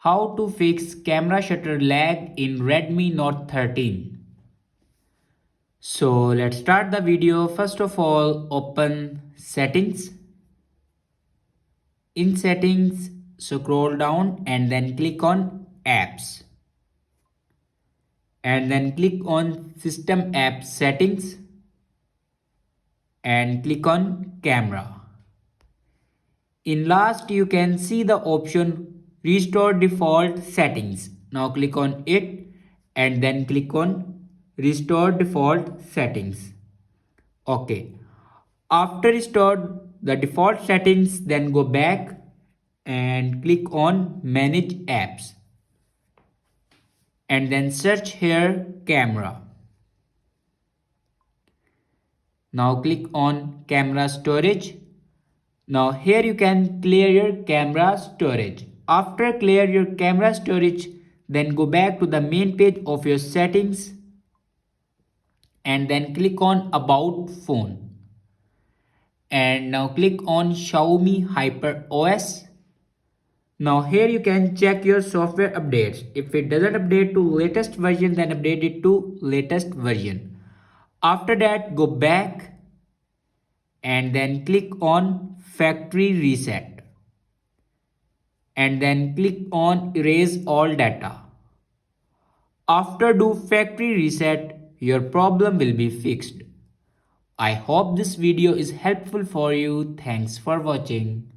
How to fix camera shutter lag in Redmi Note 13. So let's start the video. First of all, open settings. In settings, scroll down and then click on apps. And then click on system app settings and click on camera. In last, you can see the option restore default settings. Now click on it and then click on restore default settings. Okay. After restore the default settings, then go back and click on manage apps and then search here camera. Now click on camera storage. Now here you can clear your camera storage. After clear your camera storage, then go back to the main page of your settings and then click on about phone. And now click on Xiaomi Hyper OS. Now here you can check your software updates. If it doesn't update to latest version, then update it to latest version. After that, go back and then click on factory reset and then click on erase all data. After do factory reset, your problem will be fixed. I hope this video is helpful for you. Thanks for watching.